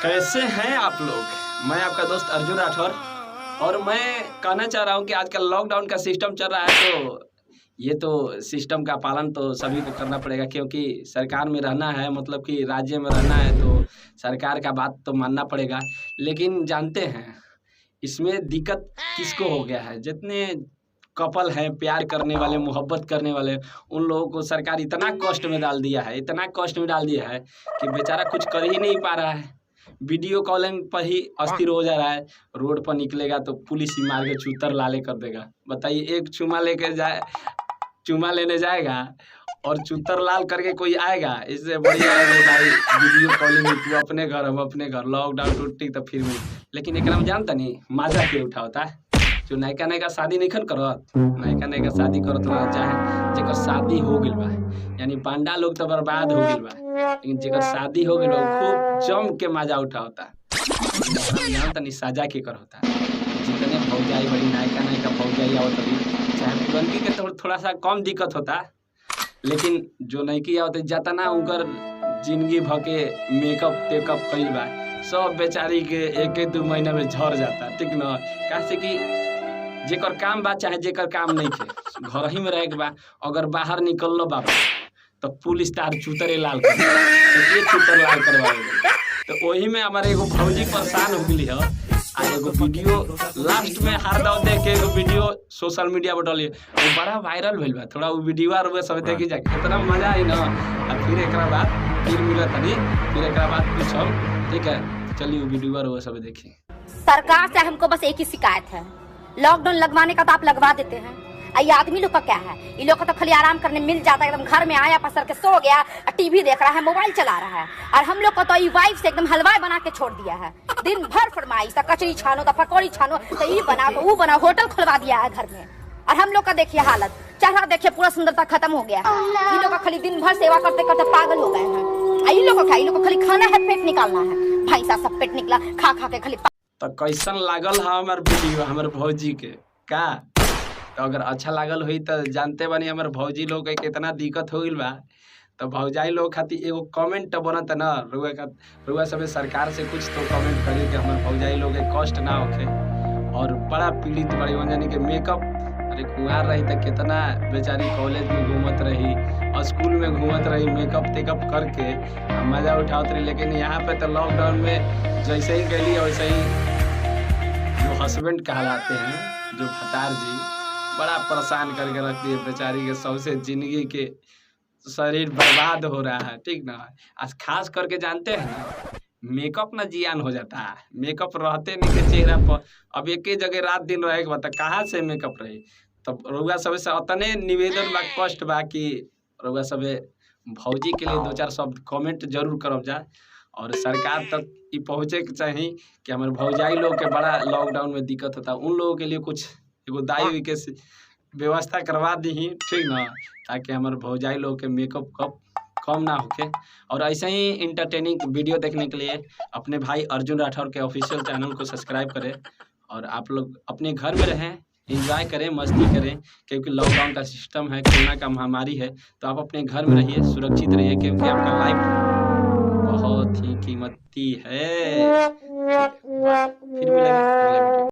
कैसे हैं आप लोग। मैं आपका दोस्त अर्जुन राठौर और मैं कहना चाह रहा हूं कि आजकल लॉकडाउन का सिस्टम चल रहा है तो ये तो सिस्टम का पालन तो सभी को करना पड़ेगा, क्योंकि सरकार में रहना है, मतलब कि राज्य में रहना है तो सरकार का बात तो मानना पड़ेगा। लेकिन जानते हैं इसमें दिक्कत किसको हो गया है, जितने कपल हैं प्यार करने वाले, मोहब्बत करने वाले, उन लोगों को सरकार इतना कष्ट में डाल दिया है, इतना कष्ट में डाल दिया है कि बेचारा कुछ कर ही नहीं पा रहा है। वीडियो कॉलिंग पर ही अस्थिर हो जा रहा है। रोड पर निकलेगा तो पुलिस ही मार के चूतर लाले कर देगा। बताइए, एक चुमा लेने जाएगा और चूतर लाल करके कोई आएगा, इससे बढ़िया है भाई वीडियो कॉलिंग में तू अपने घर, हम अपने घर, लॉकडाउन टूटी तो फिर भी। लेकिन एक जानता नहीं मजा के उठा होता है जो नयका नयका शादी नहीं करत, नयका शादी करत रहना चाहे जेकर शादी हो गइल बा, यानी पांडा लोग तो बर्बाद हो गइल बा, लेकिन जेकर शादी हो गइल बा खूब जम के मजा उठा होता है। यहाँ तनी साजा के कर होता है। जितने भौजाई बड़ी नयका भौजाई आवत अभी, चाहे पुरनकी के थोड़ा सा कम दिक्कत होता, लेकिन जो नयकी आवत जाता ना उनकर जिंदगी भर के मेकअप टेकअप कइल बा, सब बेचारी के एक दो महीना में झड़ जाता, ठीक न। कैसे कि जेकर काम बा चाहे जेकर काम नहीं थे, घर ही में रहे के बा, अगर बाहर निकल लो बाबा तो पुलिस तार चूतरे लाल कर तो चूतर लाल करवाएगा। तो वही में हमारे एगो भौजी परेशान हो गई है। आज एगो वीडियो लास्ट में हार दाव देख के एगो वीडियो सोशल मीडिया पर डालिए, वो बड़ा वायरल भइल बा। थोड़ा वो वीडियो और वो सब देखी जा, इतना मजा आई ना। और फिर एकरा बाद फिर मिला तनी, फिर एकरा बाद पूछम, ठीक है। चलिए वो वीडियो और वो सब देखिए। सरकार से हमको बस एक ही शिकायत है, लॉकडाउन लगवाने का तो आप लगवा देते हैं, ये आदमी लोग का क्या है, ये लोग का तो खाली आराम करने मिल जाता है। एकदम घर में आया पसर के सो गया, टीवी देख रहा है, मोबाइल चला रहा है। और हम लोग को तो ये वाइफ से एकदम हलवाई बना के छोड़ दिया है। दिन भर फरमाइश, कचरी छानो तो पकौड़ी छानो, तो ये बनाओ तो वो बनाओ, होटल खुलवा दिया है घर में। और हम लोग का देखिए हालत, चेहरा देखिए पूरा सुंदरता खत्म हो गया है। ये लोग का खाली दिन भर सेवा करते करते पागल हो गए हैं। ये लोग को खाली खाना है, पेट निकालना है। भैंसा सब पेट निकला खा खा के खाली। तो कैसन लागल है हमार वीडियो हमार भौजी के का? तो अगर अच्छा लागल हुई तो जानते बानी हमार भौजी लोग के कितना दिक्कत हो गइल बा। तो भौजाई लोग खातिर एगो कमेंट बनत ना, रुआ सब सरकार से कुछ तो कमेंट करी कि हमार भौजाई लोग के कष्ट ना होखे। और बड़ा पीड़ित बड़ी यानी कि मेकअप, अरे कुंवार रही तो कितना बेचारी कॉलेज में घूमत रही और स्कूल में घूमत रही, मेकअप टेकअप करके मजा उठावत रही। लेकिन यहाँ पे तो लॉकडाउन में जैसे ही गई वैसे ही जो हस्बैंड कहलाते हैं, जो भतार जी, बड़ा परेशान करके रख दिए बेचारी के। सबसे जिंदगी के शरीर बर्बाद हो रहा है, ठीक ना। आज खास करके जानते हैं ना, मेकअप ना जियान हो जाता है। मेकअप रहते नहीं के चेहरा पर, अब एक ही जगह रात दिन रहे के बता कहाँ से मेकअप रही। तब रउआ सब से अतने निवेदन बा, कष्ट बा कि रउआ सब भौजी के लिए दो चार शब्द कमेंट जरूर करब जा, और सरकार तक ये पहुँचे के चाहिए कि हमारे भौजाई लोग के बड़ा लॉकडाउन में दिक्कत होता, उन लोगों के लिए कुछ एगो दाई के व्यवस्था करवा दी, ठीक ना, ताकि हमारे भौजाई लोग के मेकअप कम ना होके। और ऐसे ही इंटरटेनिंग वीडियो देखने के लिए अपने भाई अर्जुन राठौर के ऑफिशियल चैनल को सब्सक्राइब करें। और आप लोग अपने घर में रहें, एंजॉय करें, मस्ती करें, क्योंकि लॉकडाउन का सिस्टम है, कोरोना का महामारी है। तो आप अपने घर में रहिए, सुरक्षित रहिए, क्योंकि आपका लाइफ बहुत ही कीमती है। फिर मिलेंगे अगले वीडियो।